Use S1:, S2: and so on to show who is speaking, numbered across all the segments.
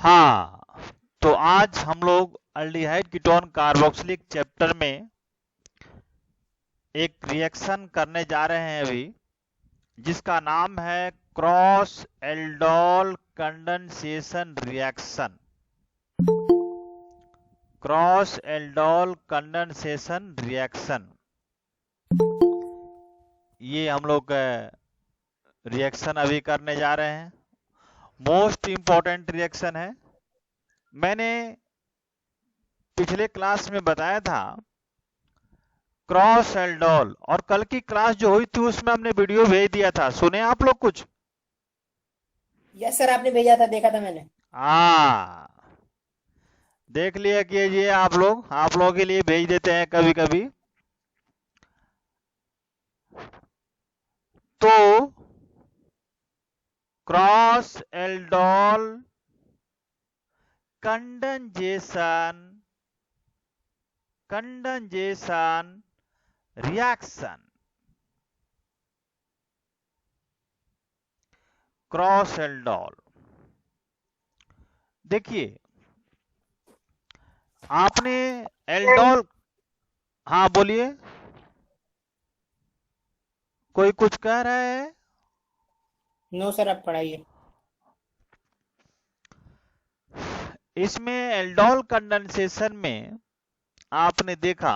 S1: हाँ, तो आज हम लोग अल्डिहाइड कीटोन कार्बोक्सिलिक चैप्टर में एक रिएक्शन करने जा रहे हैं अभी, जिसका नाम है cross aldol condensation reaction. Cross aldol condensation reaction, ये हम लोग रिएक्शन अभी करने जा रहे हैं। मोस्ट इंपॉर्टेंट रिएक्शन है। मैंने पिछले क्लास में बताया था क्रॉस एल्डोल, और कल की क्लास जो हुई थी उसमें हमने वीडियो भेज दिया था। सुने आप लोग कुछ?
S2: यस सर, आपने भेजा था, देखा था मैंने।
S1: हाँ, देख लिया कीजिए आप लोगों के लिए भेज देते हैं कभी कभी। तो cross aldol condensation reaction, cross aldol. देखिए, आपने एल्डोल, हाँ बोलिए, कोई कुछ कह रहा है?
S2: नो सर, आप पढ़ाइए।
S1: इसमें एल्डोल कंडेंसेशन में आपने देखा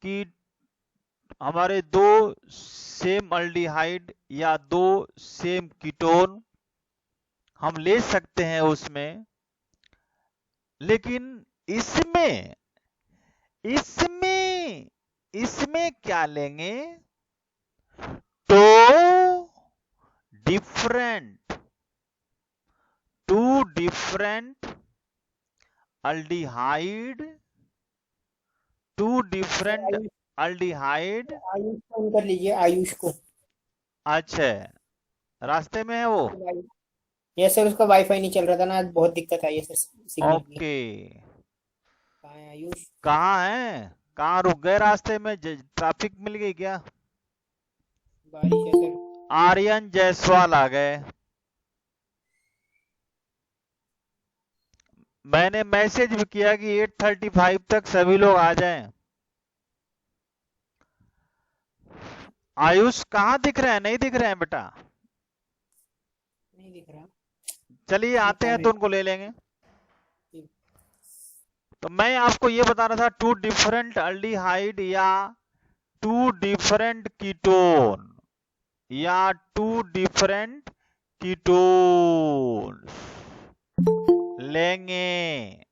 S1: कि हमारे दो सेम अल्डिहाइड या दो सेम कीटोन हम ले सकते हैं उसमें, लेकिन इसमें इसमें इसमें क्या लेंगे? तो different two different aldehyde, two
S2: sir
S1: different
S2: Ayush,
S1: aldehyde.
S2: Ayush को ऑन कर लीजिए, आयुष को।
S1: अच्छा, रास्ते में है वो?
S2: यस सर, उसका वाईफाई नहीं चल रहा था ना, आज बहुत दिक्कत आई है सर सिग्नल की।
S1: ओके।
S2: कहाँ है आयुष?
S1: कहाँ है? कहाँ रुक गए रास्ते में? ट्रैफिक मिल गई क्या?
S2: बारिश है सर।
S1: आर्यन जायसवाल आ गए। मैंने मैसेज भी किया कि 8:35 तक सभी लोग आ जाएं। आयुष कहाँ दिख रहे हैं? नहीं दिख रहे हैं बेटा।
S2: नहीं दिख रहा।
S1: चलिए आते
S2: दिखा
S1: हैं
S2: रहे।
S1: तो उनको ले लेंगे। तो मैं आपको ये बता रहा था, टू डिफरेंट अल्डिहाइड या टू डिफरेंट कीटोन या टू डिफरेंट कीटोन लेंगे।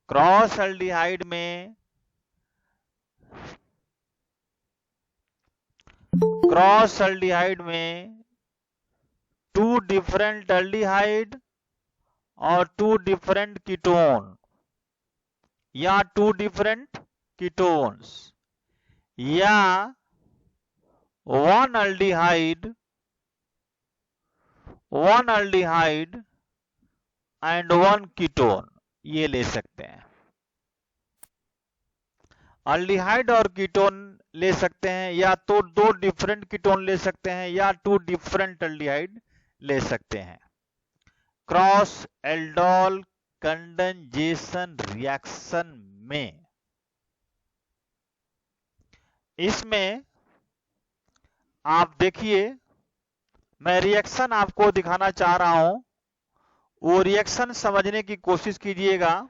S1: क्रॉस अल्डिहाइड में टू डिफरेंट अल्डिहाइड और टू डिफरेंट कीटोन या टू डिफरेंट कीटोन्स या one aldehyde and one ketone, ये ले सकते हैं। अल्डिहाइड और कीटोन ले सकते हैं, या तो दो डिफरेंट कीटोन ले सकते हैं या टू डिफरेंट अल्डिहाइड ले सकते हैं। क्रॉस एल्डोल कंडेंसेशन रिएक्शन में, इसमें आप देखिए, मैं रिएक्शन आपको दिखाना चाह रहा हूं, वो रिएक्शन समझने की कोशिश कीजिएगा।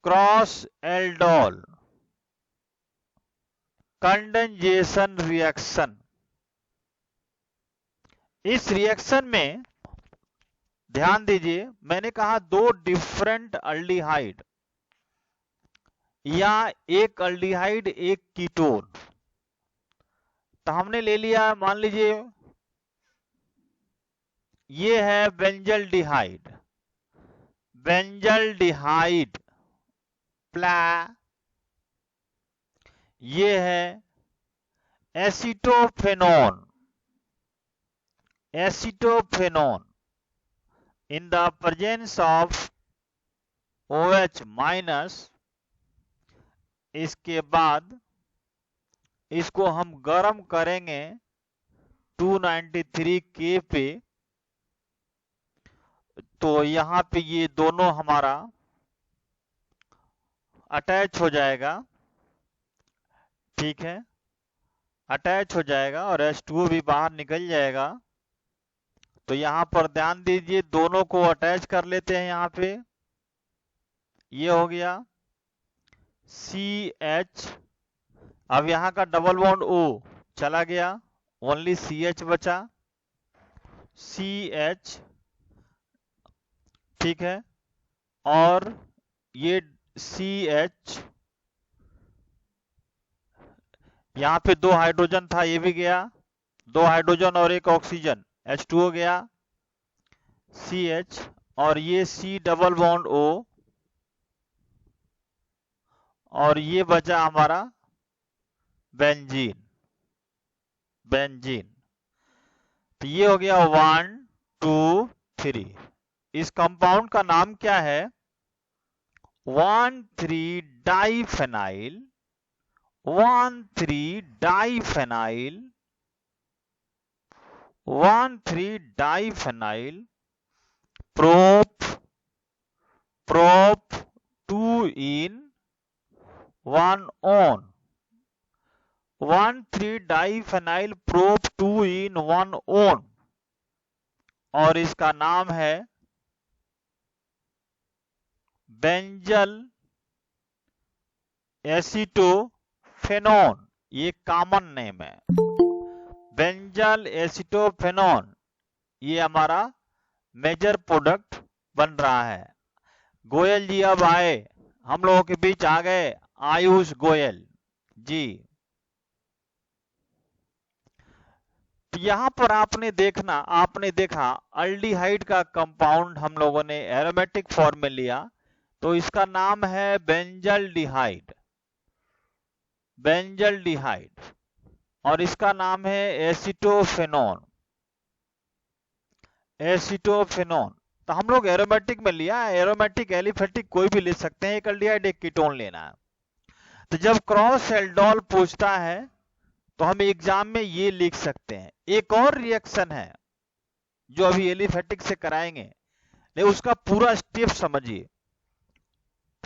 S1: क्रॉस एल्डोल कंडेंसेशन रिएक्शन, इस रिएक्शन में ध्यान दीजिए, मैंने कहा दो डिफरेंट अल्डिहाइड या एक अल्डिहाइड एक कीटोन। तो हमने ले लिया, मान लीजिए ये है बेंजल्डिहाइड प्ला, ये है एसीटोफेनोन in the presence of OH minus. इसके बाद इसको हम गर्म करेंगे 293 K पे, तो यहाँ पे ये दोनों हमारा अटैच हो जाएगा, ठीक है, अटैच हो जाएगा और H2O भी बाहर निकल जाएगा। तो यहाँ पर ध्यान दीजिए, दोनों को अटैच कर लेते हैं। यहाँ पे ये हो गया CH। अब यहाँ का डबल बॉन्ड O चला गया, ओनली CH बचा, CH, ठीक है, और ये CH, यहाँ पे 2 हाइड्रोजन था, ये भी गया, 2 हाइड्रोजन और 1 ऑक्सीजन, H2O गया, CH, और ये C डबल बॉन्ड O, और ये बचा हमारा बेंजीन, बेंजीन। तो ये हो गया 1 2 3। इस कंपाउंड का नाम क्या है? 1,3-डाइफेनाइल, 1,3-डाइफेनाइल, 1,3-डाइफेनाइल प्रोप 2 in 1 on, 1,3-डाइफेनाइल प्रोप 2 in 1 on, और इसका नाम है बेंजल एसीटोफेनॉन। ये कॉमन नेम है, बेंजल एसीटोफेनॉन। ये हमारा मेजर प्रोडक्ट बन रहा है। गोयल जी अब आए, हम लोगों के बीच आ गए, आयुष गोयल जी। तो यहां पर आपने देखा अल्डिहाइड का कंपाउंड हम लोगों ने एरोमेटिक फॉर्म में लिया, तो इसका नाम है बेंजल्डिहाइड, बेंजल्डिहाइड, और इसका नाम है एसीटोफेनॉन, एसीटोफेनॉन। तो हम लोग एरोमेटिक में लिया, एरोमेटिक एलिफेटिक कोई भी ले सकते हैं, एक अल्डिहाइड एक कीटोन लेना है। तो जब क्रॉस एल्डोल पूछता है तो हम एग्जाम में ये लिख सकते हैं। एक और रिएक्शन है जो अभी एलिफेटिक से कराएंगे, लेकिन उसका पूरा स्टेप समझिए।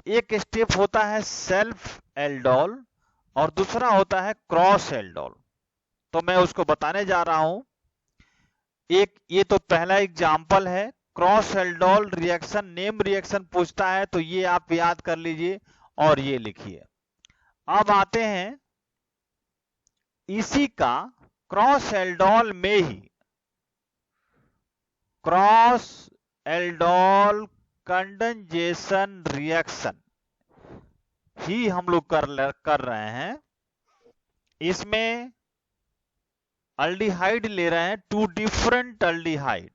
S1: एक स्टेप होता है सेल्फ एल्डोल और दूसरा होता है क्रॉस एल्डोल। तो मैं उसको बताने जा रहा हूं। एक ये तो पहला एग्जाम्पल है, cross aldol reaction, name reaction पूछता है तो ये आप याद कर लीजिए और ये लिखिए। अब आते हैं इसी का क्रॉस एल्डोल में ही, क्रॉस एल्डोल कंडेंसेशन रिएक्शन ही हम लोग कर रहे हैं। इसमें अल्डिहाइड ले रहे हैं, 2 डिफरेंट अल्डिहाइड।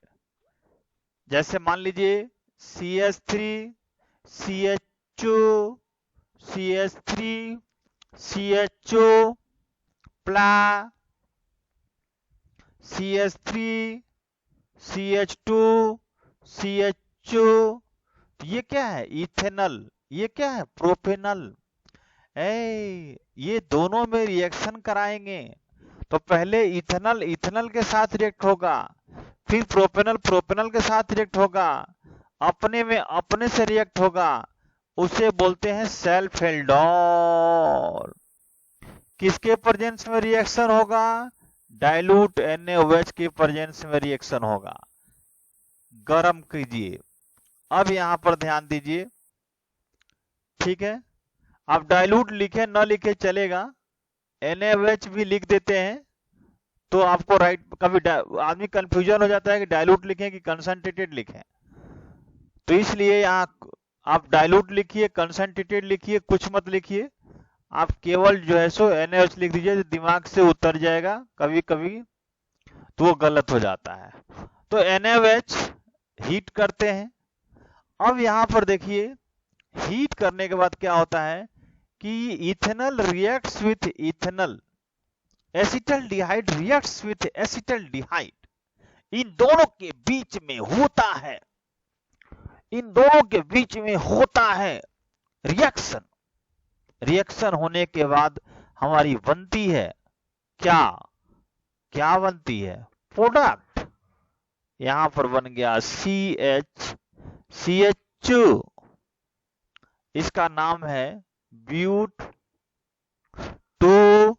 S1: जैसे मान लीजिए CH3 CHO, CH3 CHO प्ला, CH3 CH2 CHO। तो ये क्या है? इथेनल। ये क्या है? प्रोपेनल। ये दोनों में रिएक्शन कराएंगे। तो पहले इथेनल इथेनल के साथ रिएक्ट होगा, फिर प्रोपेनल प्रोपेनल के साथ रिएक्ट होगा, अपने में अपने से रिएक्ट होगा, उसे बोलते हैं सेल्फ एल्डोल। किसके प्रेजेंस में रिएक्शन होगा? डाइल्यूट NaOH के प्रेजेंस में रिएक्शन होगा। गरम कीजिए। अब यहां पर ध्यान दीजिए, ठीक है। अब डाइल्यूट लिखे न लिखे चलेगा, NaOH भी लिख देते हैं तो आपको राइट। कभी आदमी कंफ्यूजन हो जाता है कि डाइल्यूट लिखें कि कंसंट्रेटेड लिखें, तो इसलिए यहां आप डाइल्यूट लिखिए, कंसंट्रेटेड लिखिए, कुछ मत लिखिए। आप केवल जो है सो NaOH लिख दीजिए, दिमाग से उतर जाएगा। कभी कभी तो वो गलत हो जाता है। तो NaOH हीट करते हैं। अब यहां पर देखिए, हीट करने के बाद क्या होता है कि ethanal reacts with ethanal, acetaldehyde reacts with acetaldehyde. इन दोनों के बीच में होता है, इन दोनों के बीच में होता है रिएक्शन। रिएक्शन होने के बाद हमारी बनती है क्या? क्या बनती है? प्रोडक्ट। यहां पर बन गया CH CH2, इसका नाम है ब्यूट टू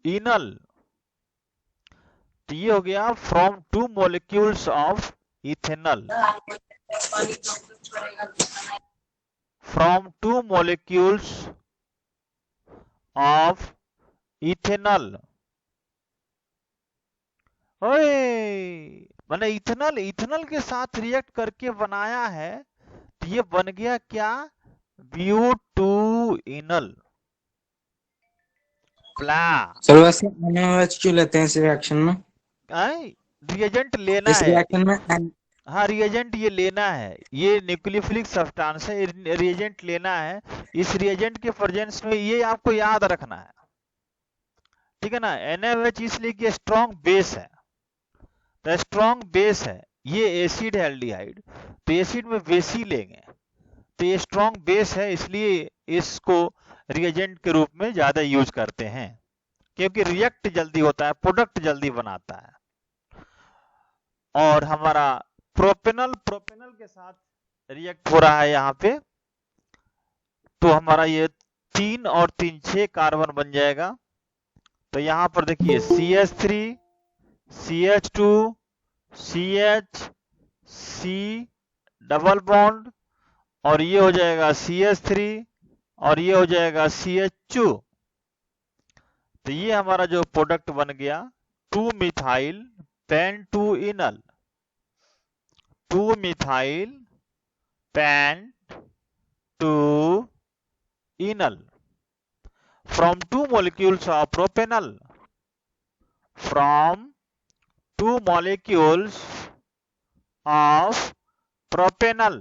S1: इनल। तो ये हो गया from 2 molecules of ethanol, from 2 molecules of ethanol. ओए, मैंने इथेनॉल इथेनॉल के साथ रिएक्ट करके बनाया है, तो ये बन गया क्या, ब्यूट टू इनल। प्ला
S3: सर वैसे NaOH क्यों लेते हैं इस रिएक्शन में?
S1: रिएजेंट लेना
S3: इस
S1: है।
S3: रिएक्शन में
S1: हाँ, रिएजेंट ये लेना है, ये न्यूक्लियोफिलिक सब्सटेंस है, रिएजेंट लेना है। इस रिएजेंट के प्रेजेंस में ये आपको याद रखना है, ठीक है ना। NaOH इसलिए कि स्ट्रॉन्ग बेस है, तो स्ट्रॉन्ग बेस है, ये एसिड है एल्डिहाइड, तो एसिड में बेस ही लेंगे, तो ये स्ट्रॉन्ग बेस है, इसलिए इसको रिएजेंट के रूप में ज्यादा यूज करते हैं, क्योंकि रिएक्ट जल्दी होता है, प्रोडक्ट जल्दी बनाता है। और हमारा प्रोपेनल के साथ रिएक्ट हो रहा है यहाँ पे, तो हमारा ये 3 और 3 6 कार्बन बन जाएगा। तो यहाँ पर देखिए CH3 CH2 CH C double bond, और ये हो जाएगा CH3 और ये हो जाएगा CH2। तो ये हमारा जो प्रोडक्ट बन गया 2 methyl pent two enal, 2 methyl pent two enal from 2 molecules of propanol, from 2 molecules of propanol।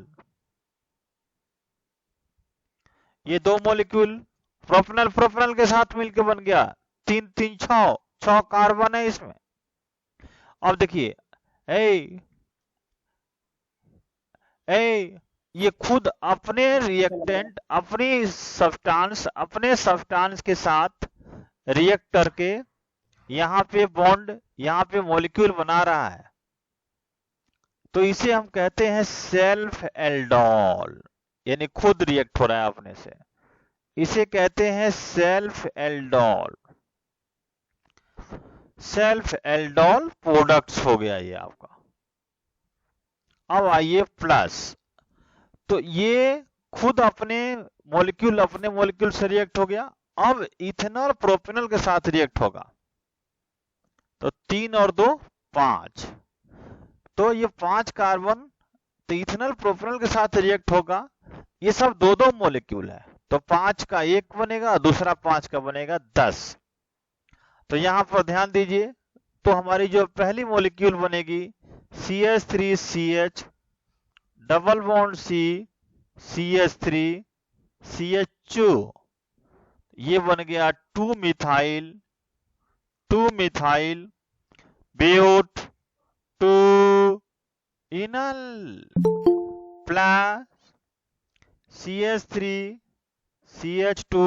S1: ये 2 मॉलिक्यूल प्रोपेनल के साथ मिलकर बन गया 3 3 6 कार्बन है इसमें। अब देखिए ये खुद अपने रिएक्टेंट अपने सब्सटेंस के साथ रिएक्ट करके यहाँ पे बॉन्ड, यहाँ पे मॉलिक्यूल बना रहा है, तो इसे हम कहते हैं सेल्फ एल्डोल, यानी खुद रिएक्ट हो रहा है अपने से, इसे कहते हैं self aldol. Self aldol products हो गया ये आपका। अब आइए प्लस, तो ये खुद अपने मॉलिक्यूल से रिएक्ट हो गया। अब इथेनॉल प्रोपेनल के साथ रिएक्ट होगा, तो 3 और 2 5, तो ये 5 कार्बन, तो इथेनॉल प्रोपेनल के साथ रिएक्ट होगा। ये सब 2 मॉलिक्यूल है, तो 5 का 1 बनेगा, दूसरा 5 का बनेगा 10। तो यहां पर ध्यान दीजिए, तो हमारी जो पहली मॉलिक्यूल बनेगी CH3CH double bond C CH3 CH2, ये बन गया 2 methyl but two enal plus CH3 CH2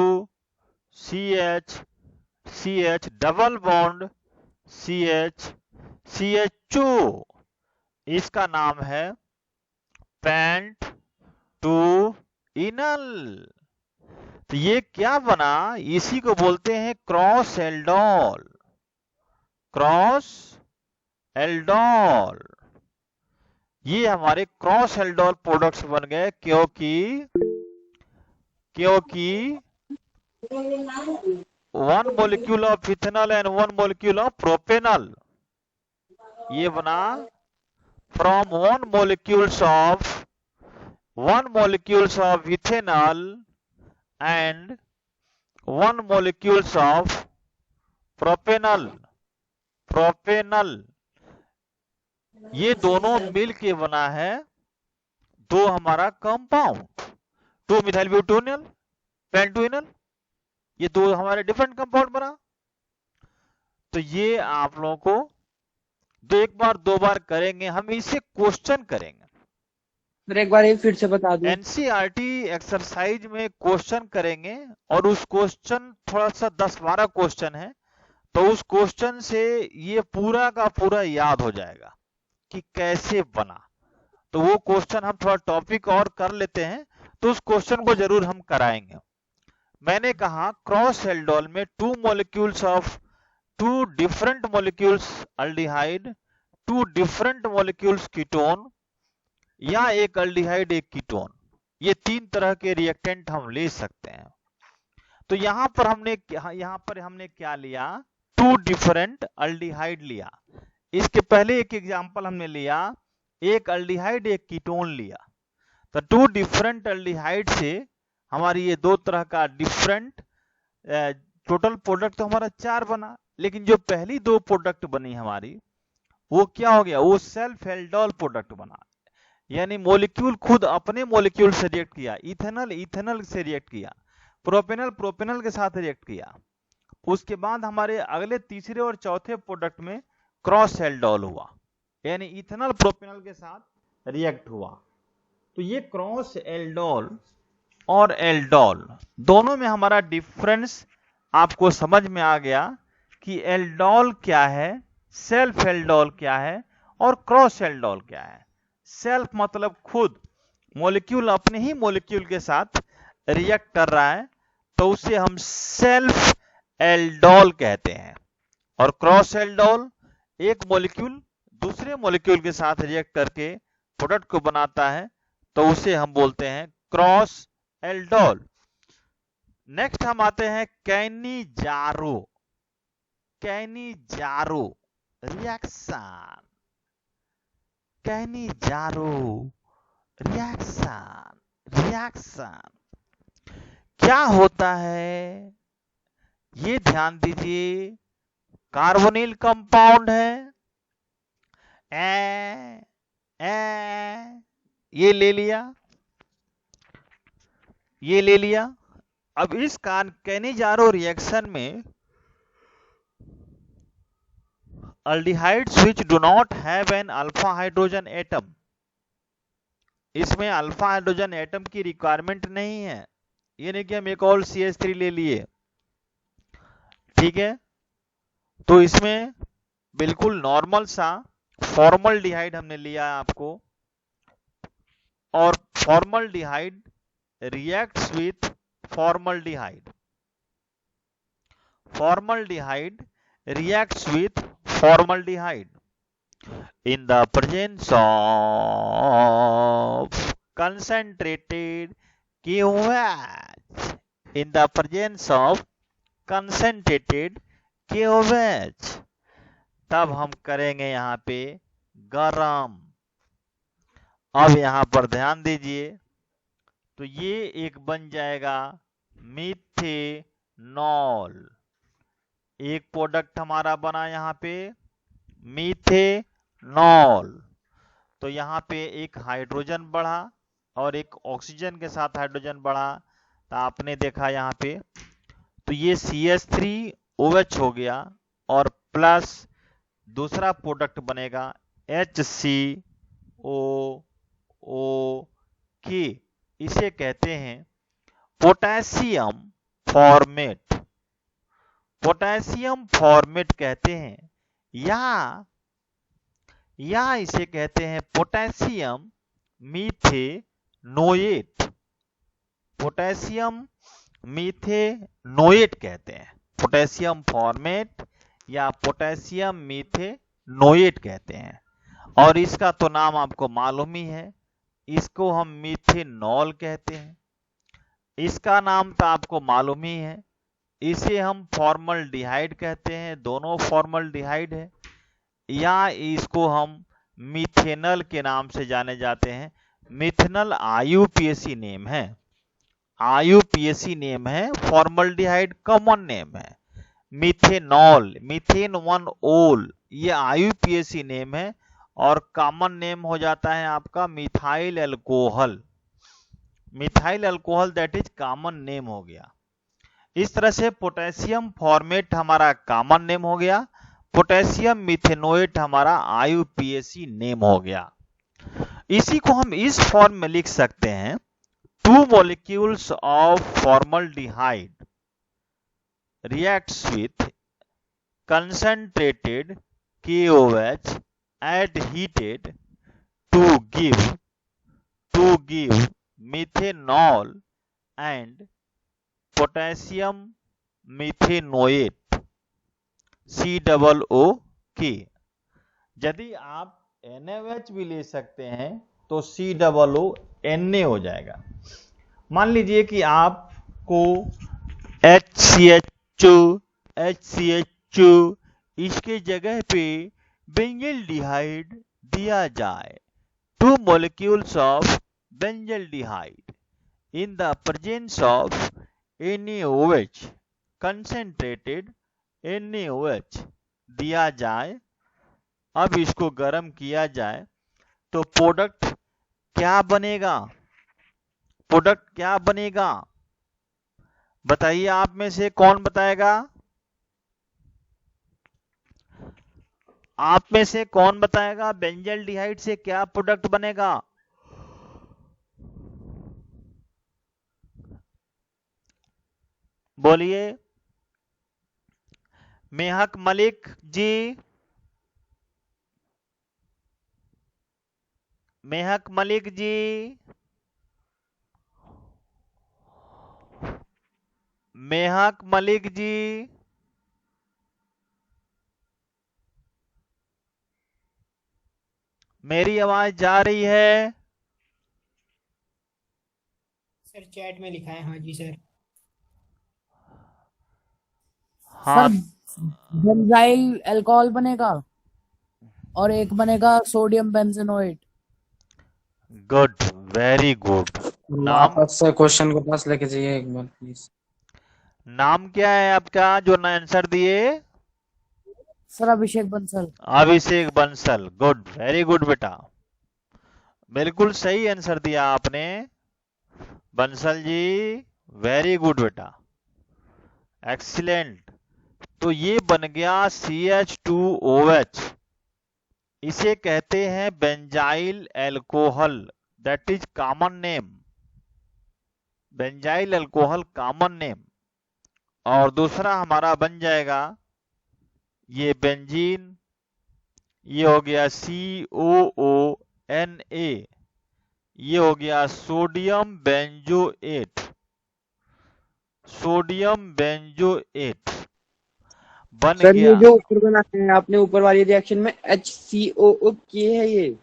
S1: CH double bond CH2, इसका नाम है पेंट टू इनल। तो ये क्या बना, इसी को बोलते हैं क्रॉस एल्डोल। क्रॉस एल्डोल, ये हमारे क्रॉस एल्डोल प्रोडक्ट्स बन गए, क्योंकि 1 molecule of ethanol and 1 molecule of propanol, ये बना from 1 molecules of ethanol and 1 molecules of propanol। ये दोनों मिल के बना है 2 हमारा कंपाउंड, 2 मिथाइल ब्यूटेनॉल पेंटूइनल, ये 2 हमारे डिफरेंट कंपाउंड बना। तो ये आप लोगों को एक बार 2 बार करेंगे, हम इसे क्वेश्चन करेंगे।
S3: एक बार ये फिर से बता दो।
S1: एनसीईआरटी एक्सरसाइज में क्वेश्चन करेंगे, और उस क्वेश्चन थोड़ा सा 10-12 क्वेश्चन है, तो उस क्वेश्चन से ये पूरा का पूरा याद हो जाएगा कि कैसे बना। तो वो क्वेश्चन हम थोड़ा टॉपिक और कर लेते हैं, तो उस क्वेश्चन को जरूर हम कराएंगे। मैंने कहा क्रॉस एल्डोल में two molecules of two different molecules aldehyde, two different molecules ketone, या एक अल्डिहाइड एक कीटोन, ये तीन तरह के रिएक्टेंट हम ले सकते हैं। तो यहाँ पर हमने क्या लिया, टू डिफरेंट अल्डिहाइड लिया। इसके पहले एक एग्जांपल हमने लिया, एक अल्डिहाइड एक कीटोन लिया। तो टू डिफरेंट अल्डिहाइड से हमारी ये दो तरह का डिफरेंट टोटल प्रोडक्ट तो हमारा 4 बना, लेकिन जो पहली दो प्रोडक्ट बनी हमारी वो क्या हो गया, वो सेल्फ एल्डोल प्रोडक्ट बना, यानी मॉलिक्यूल खुद अपने मॉलिक्यूल से रिएक्ट किया, इथेनॉल इथेनॉल से रिएक्ट किया, प्रोपेनॉल प्रोपेनॉल के साथ रिएक्ट किया। उसके बाद हमारे अगले तीसरे और चौथे प्रोडक्ट में क्रॉस एल्डोल हुआ, यानी इथेनॉल प्रोपेनॉल के साथ रिएक्ट हुआ। तो ये क्रॉस एल्डोल और एल्डोल दोनों में हमारा डिफरेंस आपको समझ में आ गया कि एल्डोल क्या है, सेल्फ एल्डोल क्या है और क्रॉस एल्डोल क्या है। सेल्फ मतलब खुद, मॉलिक्यूल अपने ही मॉलिक्यूल के साथ रिएक्ट कर रहा है, तो उसे हम सेल्फ एल्डोल कहते हैं। और क्रॉस एल्डोल, एक मॉलिक्यूल दूसरे मॉलिक्यूल के साथ रिएक्ट करके प्रोडक्ट को बनाता है, तो उसे हम बोलते हैं क्रॉस एल्डोल। नेक्स्ट हम आते हैं Cannizzaro. Cannizzaro reaction, Cannizzaro reaction, reaction क्या होता है ये ध्यान दीजिए। कार्बोनिल कंपाउंड है, ये ले लिया, ये ले लिया। अब इस कैनिजारो रिएक्शन में aldehydes which do not have an alpha hydrogen atom, इसमें अल्फा हाइड्रोजन एटम की रिक्वायरमेंट नहीं है, ये नहीं कि हम एक और CH3 ले लिए, ठीक है। तो इसमें बिल्कुल नॉर्मल सा फॉर्मल्डिहाइड हमने लिया है आपको, और formaldehyde reacts with formaldehyde, formaldehyde reacts with formaldehyde in the presence of concentrated KOH, in the presence of concentrated KOH। तब हम करेंगे यहाँ पे गरम। अब यहाँ पर ध्यान दीजिए, तो ये एक बन जाएगा मीथेनॉल, एक प्रोडक्ट हमारा बना यहाँ पे मीथेनॉल। तो यहाँ पे एक हाइड्रोजन बढ़ा और एक ऑक्सीजन के साथ हाइड्रोजन बढ़ा, तो आपने देखा यहाँ पे, तो ये CH3OH हो गया और प्लस दूसरा प्रोडक्ट बनेगा HCOOK, इसे कहते हैं पोटेशियम फॉर्मेट, पोटेशियम फॉर्मेट कहते हैं, या इसे कहते हैं पोटेशियम मीथेनोएट, पोटेशियम मीथेनोएट कहते हैं, पोटेशियम फॉर्मेट या पोटेशियम मीथेनोएट कहते हैं। और इसका तो नाम आपको मालूम ही है, इसको हम मीथेनॉल कहते हैं, इसका नाम तो आपको मालूम ही है, इसे हम फॉर्मल्डिहाइड कहते हैं, दोनों फॉर्मल्डिहाइड है, या इसको हम मिथेनॉल के नाम से जाने जाते हैं। मिथेनॉल IUPAC नेम है, IUPAC नेम है, फॉर्मल्डिहाइड कॉमन नेम है। मिथेनॉल, मीथेन 1 ओल, ये IUPAC नेम है, और कॉमन नेम हो जाता है आपका methyl alcohol, methyl alcohol that is common name हो गया। इस तरह से पोटेशियम फॉर्मेट हमारा कॉमन नेम हो गया, पोटेशियम मिथेनोएट हमारा IUPAC नेम हो गया। इसी को हम इस फॉर्म में लिख सकते हैं, 2 molecules of formaldehyde reacts with concentrated KOH at heated to give to give methanol and potassium methanoate COOK। यदि आप NaOH भी ले सकते हैं तो COONA हो जाएगा। मान लीजिए कि आपको HCH2 इसके जगह पे बेंजल्डिहाइड दिया जाए, 2 molecules of benzaldehyde in the presence of NaOH, concentrated NaOH दिया जाए, अब इसको गर्म किया जाए तो प्रोडक्ट क्या बनेगा? प्रोडक्ट क्या बनेगा बताइए, आप में से कौन बताएगा? आप में से कौन बताएगा बेंजल्डिहाइड से क्या प्रोडक्ट बनेगा? बोलिए। मेहक मलिक जी, मेहक मलिक जी, मेहक मलिक जी, मेरी आवाज जा रही है?
S2: सर चैट में लिखा है। हाँ जी सर।
S1: हाँ
S4: सर बेंजाइल अल्कोहल बनेगा और एक बनेगा sodium benzoate.
S1: Good, very good. नाम
S3: वापस से क्वेश्चन को पास लेके जाइए एक बार प्लीज।
S1: नाम क्या है आपका जो ना आंसर दिए?
S4: सर अभिषेक बंसल।
S1: अभिषेक बंसल। गुड, वेरी गुड बेटा, बिल्कुल सही आंसर दिया आपने बंसल जी, वेरी गुड बेटा, एक्सीलेंट। तो ये बन गया CH2OH, इसे कहते हैं benzyl alcohol, that is common name, benzyl alcohol common name. और दूसरा हमारा बन जाएगा ये बेंजीन, ये हो गया COONA, ये हो गया सोडियम बेंजोएट, सोडियम बेंजोएट बन
S3: सर
S1: गया।
S3: ये जो ऊपर बना है आपने ऊपर वाली रिएक्शन में HCOOK है ये?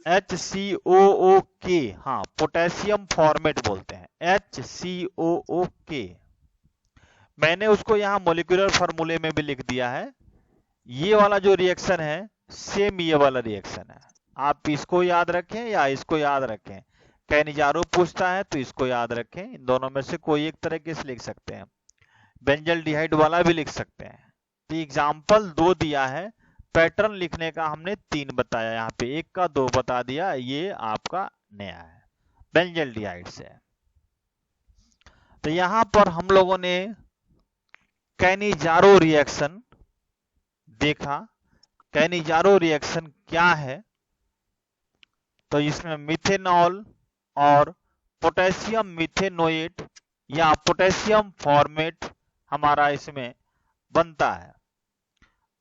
S1: HCOOK, हाँ, पोटेशियम फॉर्मेट बोलते हैं, HCOOK। मैंने उसको यहाँ मोलिकुलर फार्मूले में भी लिख दिया है। ये वाला जो रिएक्शन है सेम ये वाला रिएक्शन है, आप इसको याद रखें या इसको याद रखें। कैनिजारो पूछता है तो इसको याद रखें, इन दोनों में से कोई एक तरीके से लिख सकते हैं, बेंजल्डिहाइड वाला भी लिख सकते हैं। तो एग्जाम्पल 2 दिया है, पैटर्न लिखने का हमने 3 बताया, यहाँ पे 1 का 2 बता दिया, ये आपका नया है बेंजल्डिहाइड से। तो यहां पर हम लोगों ने कैनिजारो रिएक्शन देखा। कैनिजारो रिएक्शन क्या है? तो इसमें मिथेनॉल और पोटेशियम मिथेनोएट या पोटेशियम फॉर्मेट हमारा इसमें बनता है।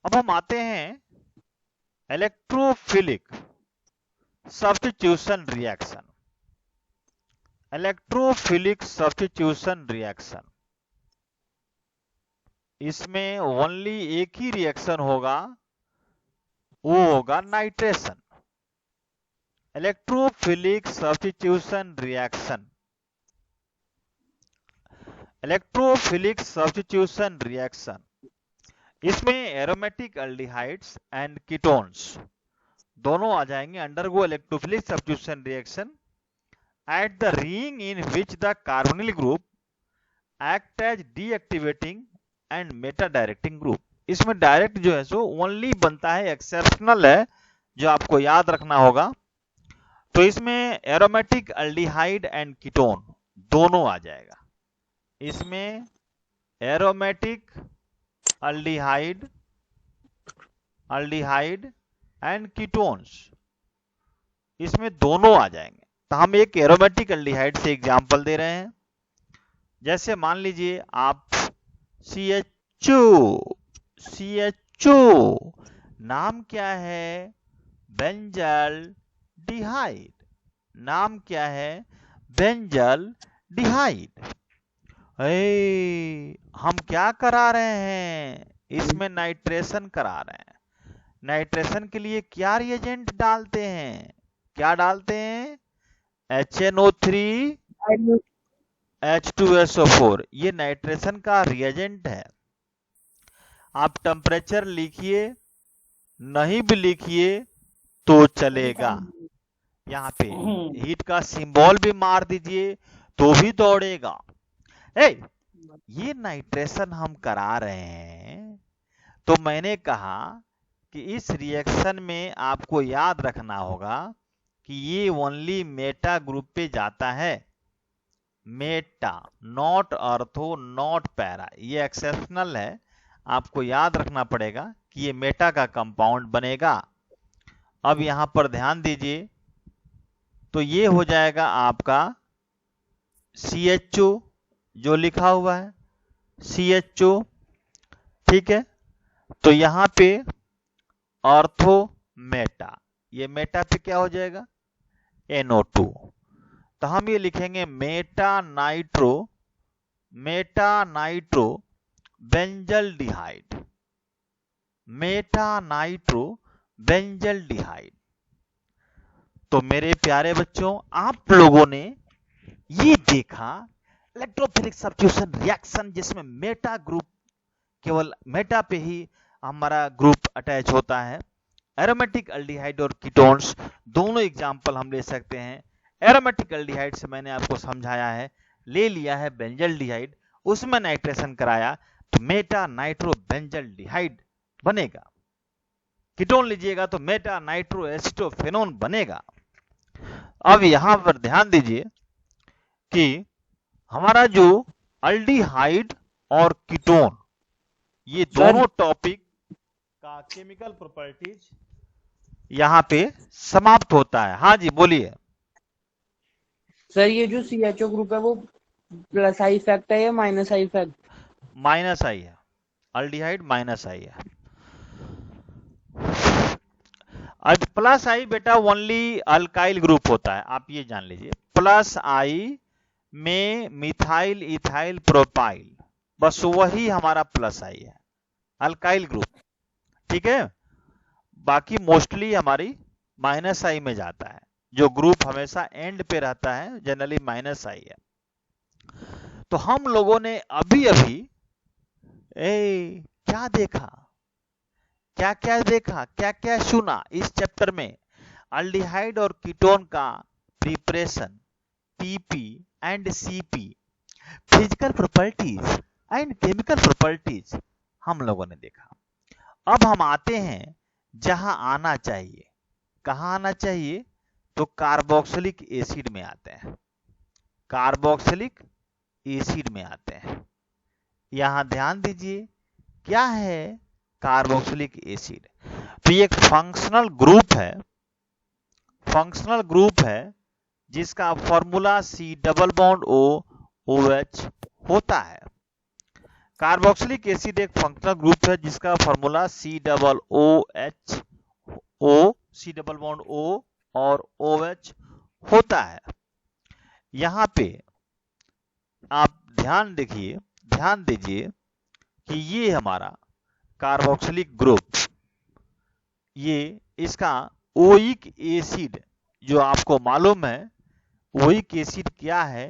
S1: अब हम आते हैं electrophilic substitution reaction. Electrophilic substitution reaction, इसमें ओनली एक ही रिएक्शन होगा, वो होगा nitration. Electrophilic substitution reaction, electrophilic substitution reaction, इसमें एरोमेटिक एल्डिहाइड्स एंड कीटोन्स दोनों आ जाएंगे। Undergo electrophilic substitution reaction at the ring in which the carbonyl group act as deactivating and meta directing group। इसमें direct जो है so only बनता है, exceptional है जो आपको याद रखना होगा। तो इसमें एरोमेटिक एल्डिहाइड एंड कीटोन दोनों आ जाएगा। इसमें एरोमेटिक एल्डिहाइड एंड कीटोन्स, इसमें दोनों आ जाएंगे। तो हम एक एरोमेटिक एल्डिहाइड से एग्जांपल दे रहे हैं। जैसे मान लीजिए आप CH2 नाम क्या है? बेंजाल्डिहाइड। नाम क्या है? बेंजल डिहाइड। हम क्या करा रहे हैं? इसमें नाइट्रेशन करा रहे हैं। नाइट्रेशन के लिए क्या रिएजेंट डालते हैं? क्या डालते हैं? HNO3 H2SO4, ये नाइट्रेशन का रिएजेंट है। आप टेम्परेचर लिखिए, नहीं भी लिखिए तो चलेगा। यहाँ पे हीट का सिंबल भी मार दीजिए तो भी दौड़ेगा। ये नाइट्रेशन हम करा रहे हैं, तो मैंने कहा कि इस रिएक्शन में आपको याद रखना होगा कि ये ओनली मेटा ग्रुप पे जाता है। Meta, not ortho, not para, ये एक्सेप्शनल है। आपको याद रखना पड़ेगा कि ये मेटा का कंपाउंड बनेगा। अब यहां पर ध्यान दीजिए, तो ये हो जाएगा आपका CHO जो लिखा हुआ है, CHO, ठीक है। तो यहां पे ऑर्थो मेटा, ये मेटा पे क्या हो जाएगा? NO2। तो हम ये लिखेंगे meta nitro benzaldehyde, meta nitro benzaldehyde. तो मेरे प्यारे बच्चों, आप लोगों ने ये देखा इलेक्ट्रोफिलिक सब्स्टिट्यूशन रिएक्शन, जिसमें मेटा ग्रुप, केवल मेटा पे ही हमारा ग्रुप अटैच होता है। एरोमेटिक एल्डिहाइड और कीटोन्स दोनों एग्जाम्पल हम ले सकते हैं। एरोमेटिक एल्डिहाइड से मैंने आपको समझाया है, ले लिया है बेंजल डिहाइड, उसमें नाइट्रेशन कराया तो मेटा नाइट्रो बेंजल डिहाइड बनेगा। कीटोन लीजिएगा तो मेटा नाइट्रो एसिटोफेनोन बनेगा। अब यहां पर ध्यान दीजिए कि हमारा जो अल्डिहाइड और कीटोन, ये दोनों टॉपिक का केमिकल प्रॉपर्टीज यहाँ पे समाप्त होता है। हाँ जी बोलिए।
S3: सर ये जो CHO ग्रुप है वो प्लस आई इफेक्ट है या माइनस आई इफेक्ट?
S1: माइनस आई है, अल्डिहाइड माइनस आई है। आज प्लस आई बेटा ओनली अल्काइल ग्रुप होता है, आप ये जान लीजिए। प्लस आई में मिथाइल इथाइल प्रोपाइल, बस वही हमारा प्लस आई है, अल्काइल ग्रुप, ठीक है। बाकी मोस्टली हमारी माइनस आई में जाता है। जो ग्रुप हमेशा एंड पे रहता है जनरली माइनस आई है। तो हम लोगों ने अभी अभी क्या देखा, क्या क्या देखा, क्या क्या सुना इस चैप्टर में? अल्डिहाइड और कीटोन का preparation, PP and CP, physical properties and chemical properties हम लोगों ने देखा। अब हम आते हैं जहां आना चाहिए। कहां आना चाहिए? तो कार्बोक्सिलिक एसिड में आते हैं, कार्बोक्सिलिक एसिड में आते हैं। यहां ध्यान दीजिए, क्या है कार्बोक्सिलिक एसिड? तो ये एक फंक्शनल ग्रुप है जिसका फॉर्मूला C++O(OH) होता है। कार्बोक्सिलिक एसिड एक फंक्शनल ग्रुप है जिसका फॉर्मूला C++O और OH होता है। यहां पे आप ध्यान दीजिए कि ये हमारा कार्बोक्सिलिक ग्रुप, ये इसका ओइक एसिड जो आपको मालूम है, ओइक एसिड क्या है?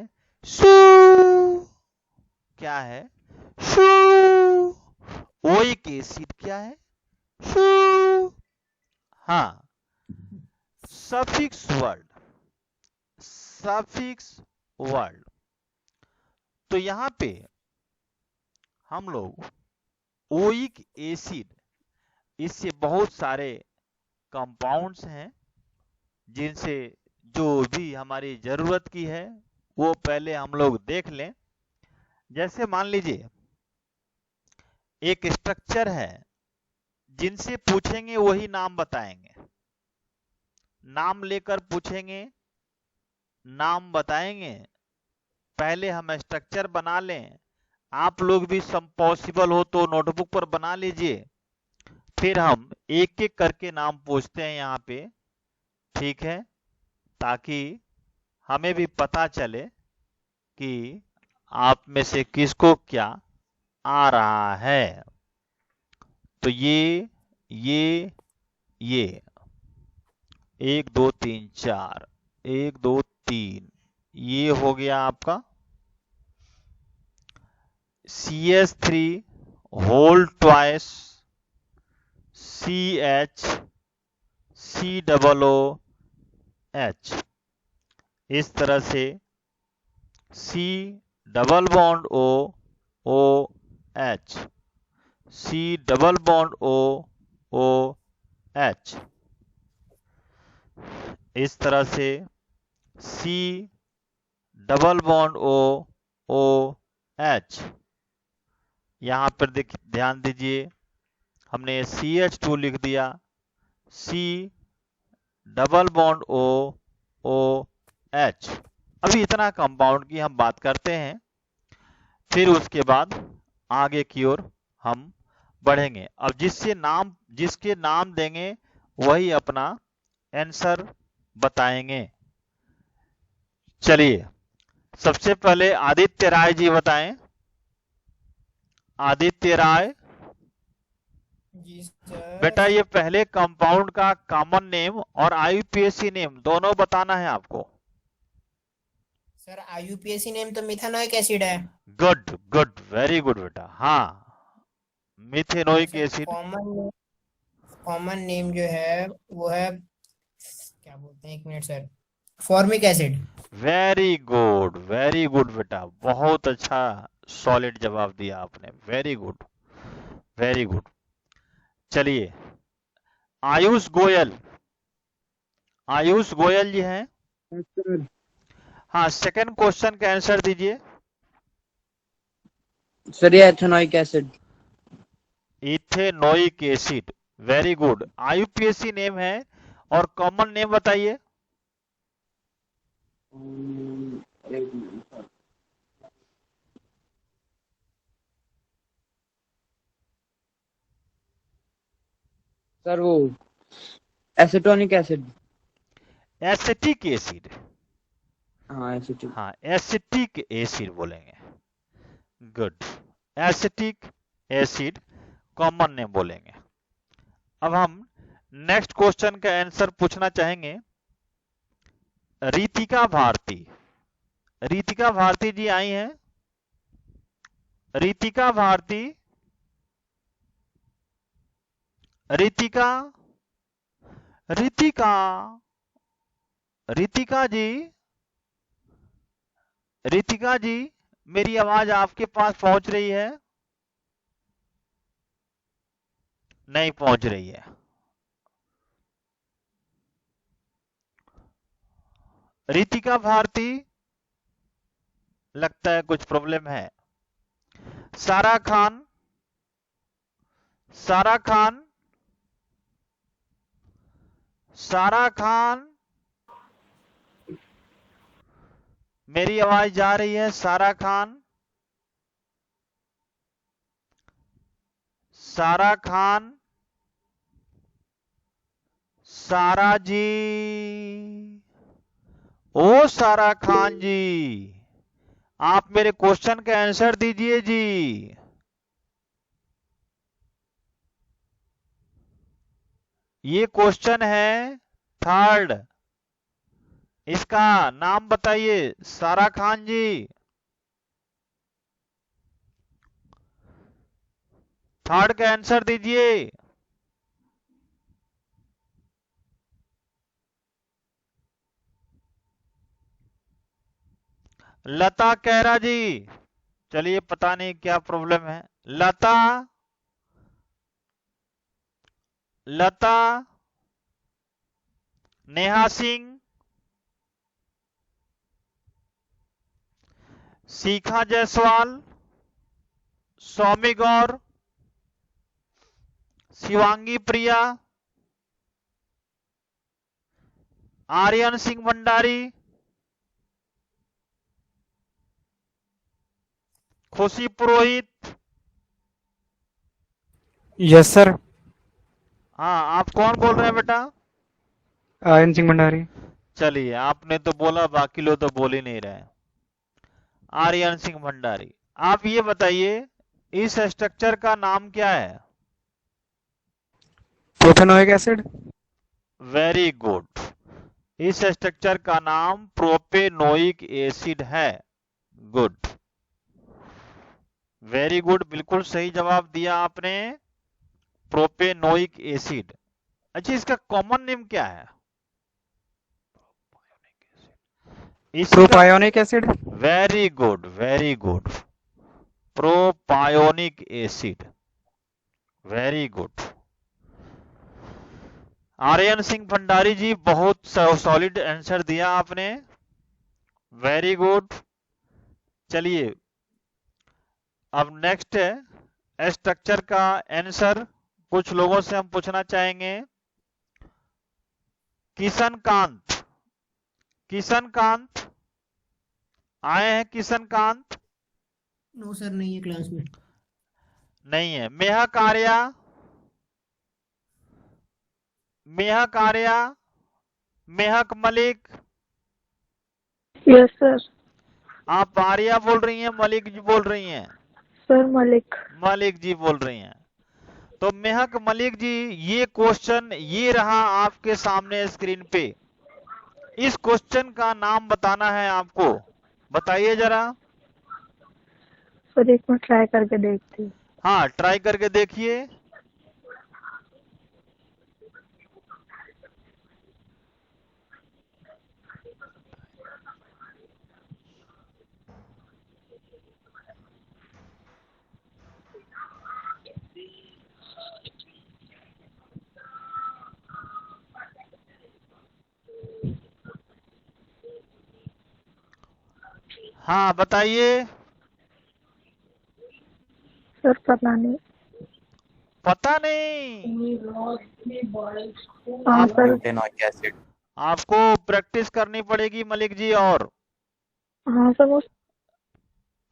S1: क्या है? ओइक एसिड क्या है? हाँ, सफिक्स वर्ड। तो यहां पे हम लोग ओइक एसिड, इससे बहुत सारे कंपाउंड्स हैं जिनसे जो भी हमारी जरूरत की है वो पहले हम लोग देख लें। जैसे मान लीजिए एक स्ट्रक्चर है, जिनसे पूछेंगे वही नाम बताएंगे, नाम लेकर पूछेंगे, नाम बताएंगे। पहले हम स्ट्रक्चर बना लें, आप लोग भी सब पॉसिबल हो तो नोटबुक पर बना लीजिए, फिर हम एक एक करके नाम पूछते हैं यहाँ पे, ठीक है, ताकि हमें भी पता चले कि आप में से किसको क्या आ रहा है। तो ये 1 2 3 4 1 2 3 ये हो गया आपका CH3 whole twice CH COOH। इस तरह से C double bond O OH C double bond O OH। इस तरह से C double bond O OH। यहां पर ध्यान दीजिए, हमने CH2 लिख दिया, C double bond O OH। अभी इतना कंपाउंड की हम बात करते हैं, फिर उसके बाद आगे की ओर हम बढ़ेंगे। अब जिसके नाम देंगे वही अपना आंसर बताएंगे। चलिए, सबसे पहले आदित्य राय जी बताएं। आदित्य राय,
S2: जी सर।
S1: बेटा ये पहले कंपाउंड का कॉमन नेम और IUPAC नेम दोनों बताना है आपको।
S2: सर IUPAC नेम तो मिथेनोइक एसिड है।
S1: गुड गुड, वेरी गुड बेटा। हाँ, मिथेनोइक एसिड।
S2: कॉमन नेम जो है वो है, क्या बोलते हैं, 1 minute sir, formic acid.
S1: Very good बेटा, बहुत अच्छा सॉलिड जवाब दिया आपने, वेरी गुड वेरी गुड। चलिए, आयुष गोयल, आयुष गोयल जी हैं। हाँ, सेकंड क्वेश्चन का आंसर दीजिए।
S3: सर ये ethanoic acid.
S1: Ethanoic acid, very good. IUPAC name है और कॉमन नेम बताइए।
S3: सर वो एसिटोनिक एसिड।
S1: Acetic acid.
S3: हाँ एसिटिक।
S1: हाँ, एसिटिक एसिड बोलेंगे। Good, acetic acid common name बोलेंगे। अब हम नेक्स्ट क्वेश्चन का आंसर पूछना चाहेंगे। रितिका भारती, रितिका भारती जी आई हैं। रितिका भारती, रितिका रितिका रितिका जी, रितिका जी, मेरी आवाज आपके पास पहुंच रही है? नहीं पहुंच रही है। रितिका भारती, लगता है कुछ प्रॉब्लम है। सारा खान, सारा खान, सारा खान, मेरी आवाज जा रही है? सारा खान, सारा खान, सारा जी, ओ सारा खान जी, आप मेरे क्वेश्चन का आंसर दीजिए जी। ये क्वेश्चन है थर्ड, इसका नाम बताइए। सारा खान जी, थर्ड का आंसर दीजिए। लता कहरा जी, चलिए पता नहीं क्या प्रॉब्लम है। लता, लता, नेहा सिंह, शिखा जायसवाल, सौम्य गौर, शिवांगी प्रिया, आर्यन सिंह भंडारी, खुशी पुरोहित।
S5: Yes sir.
S1: हाँ, आप कौन बोल रहे हैं बेटा?
S5: आर्यन सिंह भंडारी।
S1: चलिए, आपने तो बोला, बाकी लोग तो बोल ही नहीं रहे। आर्यन सिंह भंडारी, आप ये बताइए इस स्ट्रक्चर का नाम क्या है?
S5: Propanoic acid.
S1: वेरी गुड, इस स्ट्रक्चर का नाम प्रोपेनोइक एसिड है। गुड, वेरी गुड, बिल्कुल सही जवाब दिया आपने, प्रोपेनोइक एसिड। अच्छा, इसका कॉमन नेम क्या है?
S5: Propionic acid.
S1: Very good, very good, propionic acid, very good. Aryan Singh Bhandari ji, बहुत सॉलिड आंसर दिया आपने, वेरी गुड। चलिए, अब नेक्स्ट है स्ट्रक्चर का आंसर, कुछ लोगों से हम पूछना चाहेंगे। किशनकांत, किशनकांत आए हैं? किशनकांत
S2: नो सर, नहीं है क्लास में।
S1: नहीं है। मेहक आर्या, मेहक आर्या, मेहक मलिक,
S6: यस सर।
S1: आप आर्या बोल रही हैं, मलिक जी बोल रही हैं?
S6: सर मलिक।
S1: मलिक जी बोल रही हैं। तो मेहक मलिक जी, ये क्वेश्चन ये रहा आपके सामने स्क्रीन पे। इस क्वेश्चन का नाम बताना है आपको, बताइए जरा।
S6: सर एक मिनट ट्राई करके देखती हूँ।
S1: हाँ, ट्राई करके देखिए। हाँ, बताइए।
S6: सर पता नहीं।
S1: पता नहीं?
S6: हाँ सर।
S5: Propanoic acid.
S1: आपको प्रैक्टिस करनी पड़ेगी मलिक जी। और
S6: हाँ सर वो।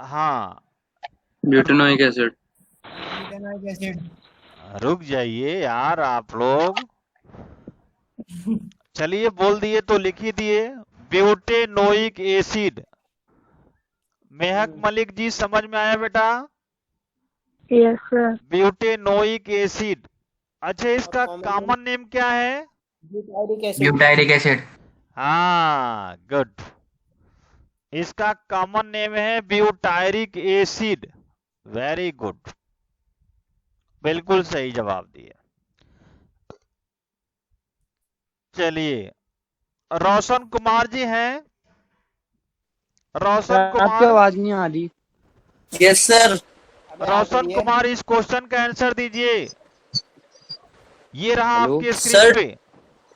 S1: हाँ,
S5: ब्यूटेनोइक एसिड।
S2: ब्यूटेनॉइक एसिड।
S1: रुक जाइए यार आप लोग। चलिए, बोल दिए तो लिख ही दिए, ब्यूटेनोइक एसिड। मेहक मलिक जी, समझ में आया बेटा?
S6: Yes sir.
S1: Butanoic acid. अच्छा, इसका कॉमन नेम क्या है?
S2: Butyric acid.
S5: Butyric acid.
S1: हाँ, गुड, इसका कॉमन नेम है ब्यूटायरिक एसिड, वेरी गुड, बिल्कुल सही जवाब दिया। चलिए, रोशन कुमार जी हैं? रोशन
S3: आपकी
S1: कुमार,
S3: आवाज नहीं आ रही।
S7: Yes sir.
S1: रोशन कुमार, इस क्वेश्चन का आंसर दीजिए। ये रहा
S3: हेलो?
S1: आपके स्क्रीन
S7: सर।
S1: पे।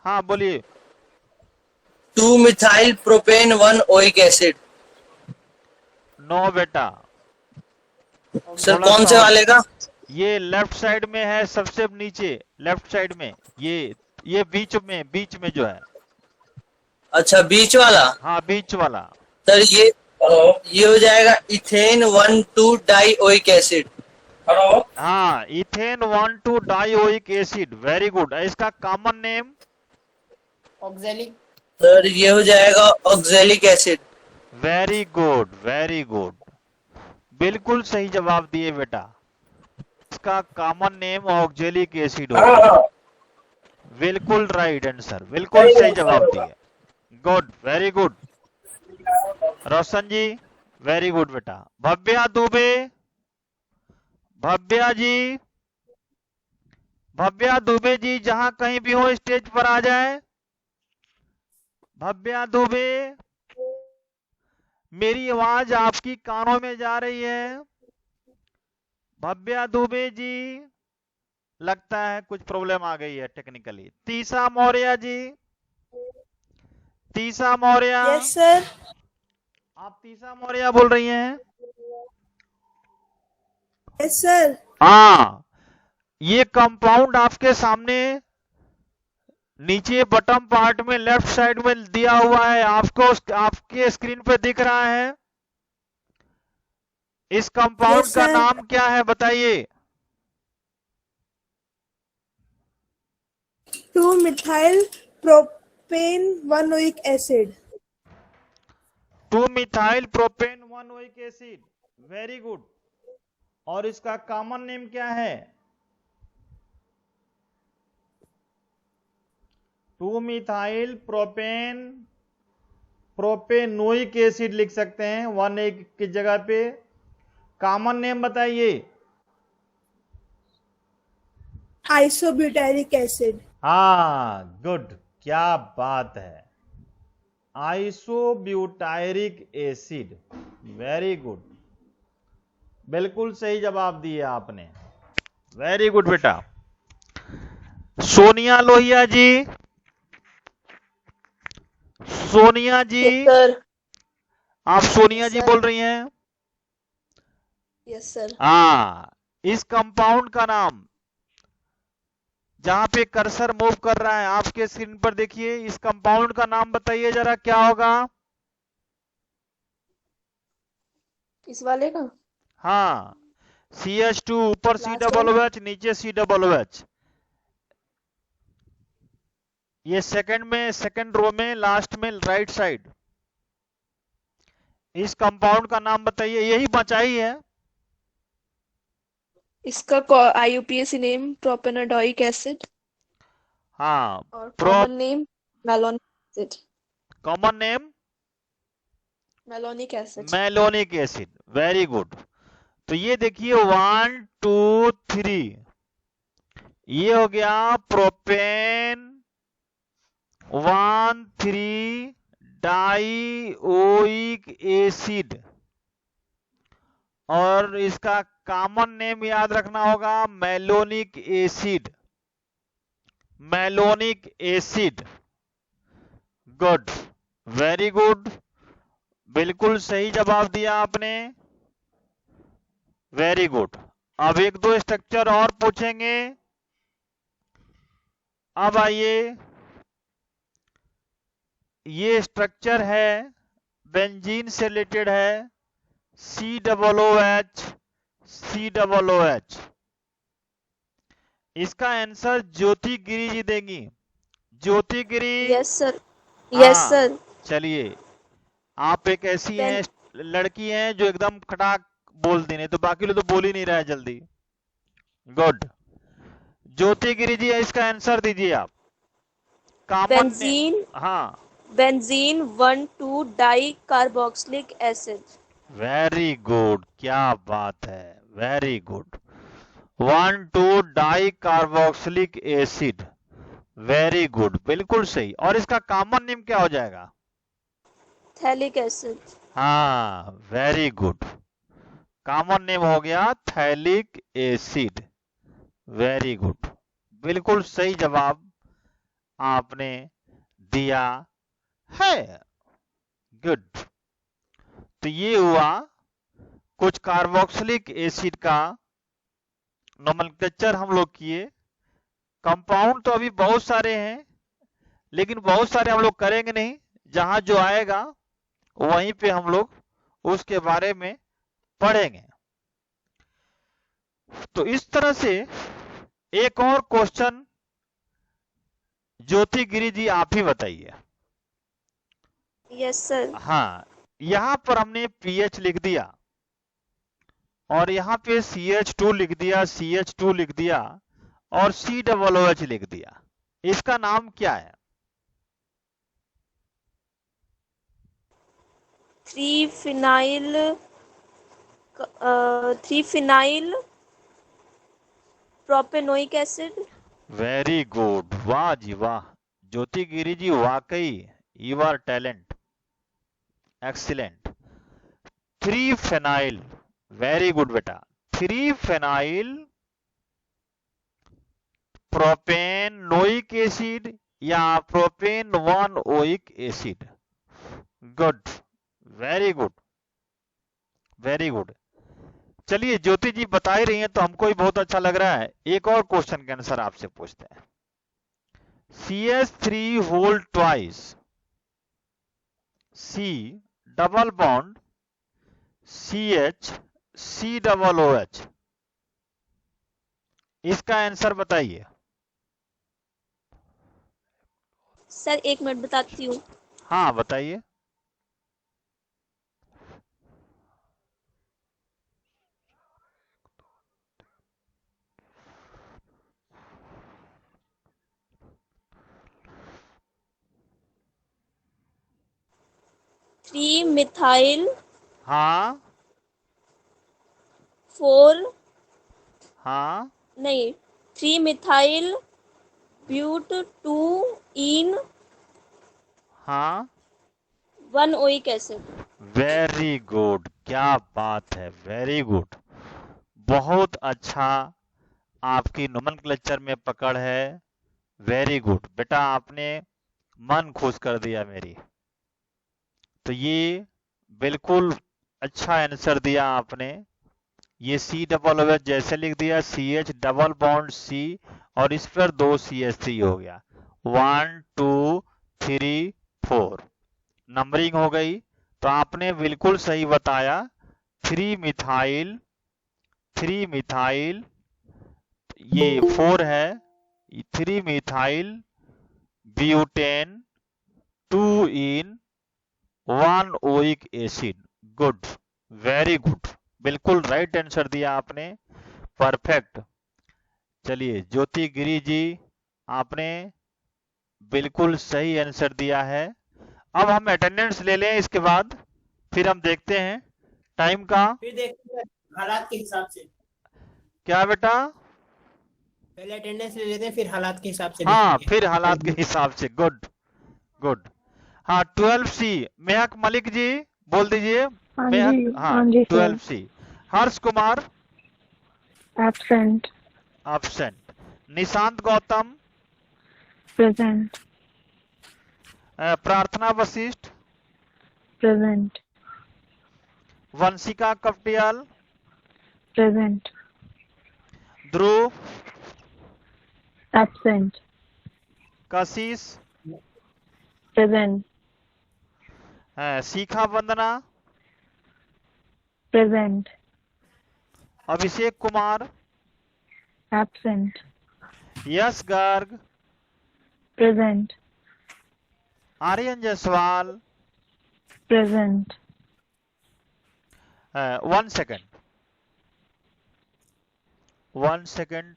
S1: हाँ, बोलिए।
S7: 2 methyl propane 1 oic acid.
S1: No बेटा,
S7: सर
S1: थोड़ा
S7: कौन
S1: सा
S7: से
S1: और।
S7: वाले का?
S1: ये लेफ्ट साइड में है, सबसे नीचे लेफ्ट साइड में, ये बीच में जो है।
S7: अच्छा, बीच वाला।
S1: हाँ, बीच वाला।
S7: सर ये हो जाएगा इथेन 1,2 डाई ओइक एसिड।
S1: हाँ, ethane 1,2 dioic acid, very good. इसका कॉमन नेम?
S2: ऑक्जेलिक।
S7: सर ये हो जाएगा oxalic acid.
S1: Very good, very good, बिल्कुल सही जवाब दिए बेटा। इसका कॉमन नेम ऑक्जेलिक एसिड होगा। बिल्कुल राइट आंसर, बिल्कुल सही जवाब दिए। गुड, वेरी गुड रोशन जी, वेरी गुड बेटा। भव्या दुबे, भव्या जी, भव्या दुबे जी, जहां कहीं भी हो स्टेज पर आ जाए। भव्या दुबे, मेरी आवाज आपकी कानों में जा रही है? भव्या दुबे जी, लगता है कुछ प्रॉब्लम आ गई है technically. Teesa Maurya ji, Teesa Maurya.
S8: Yes sir.
S1: आप तीसा मौर्य बोल रही हैं?
S8: Yes sir.
S1: हाँ, ये कंपाउंड आपके सामने नीचे बटम पार्ट में लेफ्ट साइड में दिया हुआ है, आपको आपके स्क्रीन पे दिख रहा है। इस कंपाउंड
S8: Yes,
S1: का
S8: sir.
S1: नाम क्या है, बताइए?
S8: 2 मिथाइल प्रोपेन 1 एसिड।
S1: 2-मिथाइल प्रोपेन 1 एसिड, वेरी गुड। और इसका कॉमन नेम क्या है? 2-मिथाइल प्रोपेनोइक एसिड लिख सकते हैं 1 की जगह पे। कॉमन नेम बताइए।
S8: आइसोब्यूटारिक एसिड।
S1: हाँ, गुड, क्या बात है, आइसोब्यूटायरिक एसिड, वेरी गुड, बिल्कुल सही जवाब दिए आपने, वेरी गुड बेटा। सोनिया लोहिया जी, सोनिया जी,
S9: यस सर।
S1: आप सोनिया
S9: यस
S1: जी
S9: सर।
S1: बोल रही हैं?
S9: Yes sir.
S1: हाँ, इस कंपाउंड का नाम, जहां पे कर्सर मूव कर रहा है आपके स्क्रीन पर देखिए, इस कंपाउंड का नाम बताइए जरा, क्या होगा?
S9: इस वाले का
S1: हाँ, CH2 ऊपर
S9: लास्ट वाला
S1: COOH नीचे COOH, ये सेकंड रो में लास्ट में राइट साइड। इस कंपाउंड का नाम बताइए, यही बचा ही है।
S9: इसका IUPAC नेम प्रोपेनाडोइक एसिड
S1: हाँ,
S9: और
S1: pro
S9: common name malonic acid.
S1: Common name
S9: malonic acid.
S1: Malonic acid, very good. तो ये देखिए 1 2 3, ये हो गया प्रोपेन 1,3 डाइओइक एसिड, और इसका कॉमन नेम याद रखना होगा malonic acid, malonic acid, good, very good, बिल्कुल सही जवाब दिया आपने, वेरी गुड। अब 1-2 स्ट्रक्चर और पूछेंगे। अब आइए, ये स्ट्रक्चर है बेंजीन से रिलेटेड है, COOH COOH। इसका आंसर ज्योति गिरी जी देंगी। Jyoti Giri.
S9: Yes sir. Yes
S1: हाँ,
S9: सर।
S1: चलिए, आप एक ऐसी हैं लड़की हैं जो एकदम खटाक बोल दी, नहीं तो बाकी लोग तो बोल ही नहीं रहा है जल्दी। गुड, ज्योति गिरी जी इसका आंसर दीजिए आप। Common
S9: benzene.
S1: हाँ,
S9: benzene 1,2 di carboxylic acid.
S1: Very good, क्या बात है, very good, 1,2 di carboxylic acid, very good, बिल्कुल सही। और इसका कॉमन नेम क्या हो जाएगा?
S9: Phthalic acid.
S1: हाँ, वेरी गुड, कॉमन नेम हो गया थैलिक एसिड, वेरी गुड, बिल्कुल सही जवाब आपने दिया है, गुड। तो ये हुआ कुछ कार्बोक्सिलिक एसिड का नोमेनक्लेचर हम लोग किए। कंपाउंड तो अभी बहुत सारे हैं, लेकिन बहुत सारे हम लोग करेंगे नहीं, जहां जो आएगा वहीं पे हम लोग उसके बारे में पढ़ेंगे। तो इस तरह से एक और क्वेश्चन ज्योति गिरी जी आप ही बताइए।
S9: Yes sir.
S1: हाँ, यहां पर हमने पीएच लिख दिया और यहां पे CH2 लिख दिया, CH2 लिख दिया और COOH लिख दिया, इसका नाम क्या है?
S9: Three phenyl propanoic acid.
S1: Very good, वाह जी वाह, ज्योति गिरी जी वाकई you are talent, excellent. Three phenyl, very good बेटा, 3-फेनाइल प्रोपेनोइक एसिड या propane one oic acid, good, very good, very good. चलिए, ज्योति जी बता ही रही हैं तो हमको ही बहुत अच्छा लग रहा है। एक और क्वेश्चन का आंसर आपसे पूछते हैं। CH3 whole twice, C double bond CH COOH, इसका आंसर बताइए।
S9: सर 1 मिनट बताती हूँ।
S1: हाँ बताइए।
S9: थ्री मिथाइल
S1: हाँ
S9: 4
S1: हाँ
S9: नहीं 3 मिथाइल ब्यूट 2 इन
S1: हाँ
S9: 1 ओइक एसिड।
S1: वेरी गुड, क्या बात है, वेरी गुड, बहुत अच्छा, आपकी नोमेनक्लेचर में पकड़ है, वेरी गुड बेटा, आपने मन खुश कर दिया मेरी। तो ये बिल्कुल अच्छा आंसर दिया आपने। ये C जैसे लिख दिया, CH डबल बॉन्ड C और इस पर 2 CH3 हो गया, 1 2 3 4 नंबरिंग हो गई। तो आपने बिल्कुल सही बताया, 3 मिथाइल ये 4 है, 3 मिथाइल ब्यूटेन 2 इन 1 oic acid. Good, very good, बिल्कुल राइट आंसर दिया आपने, परफेक्ट। चलिए ज्योति गिरी जी, आपने बिल्कुल सही आंसर दिया है। अब हम अटेंडेंस ले लें, इसके बाद फिर हम देखते हैं टाइम का।
S2: फिर देखते हैं हालात के हिसाब से।
S1: क्या बेटा?
S2: पहले अटेंडेंस ले लेते हैं, फिर हालात के हिसाब से
S1: हाँ,
S2: देखेंगे।
S1: फिर हालात के हिसाब से। Good good. हाँ 12C मेहक मलिक जी बोल दीजिए।
S6: हाँ
S1: मेहक,
S6: जी,
S1: हाँ
S6: हाँ जी sir.
S1: 12C। Harsh Kumar
S6: absent.
S1: Absent. Nishant Gautam,
S6: present.
S1: Prarthana Vashishtha,
S6: present.
S1: Vanshika Kaptiyal,
S6: present.
S1: Dhruv,
S6: absent.
S1: Kashish,
S6: present.
S1: Shikha Vandana,
S6: present.
S1: Abhishek Kumar,
S6: absent.
S1: Yash Garg,
S6: present.
S1: Aryan Jaiswal.
S6: Present.
S1: 1 second, 1 second,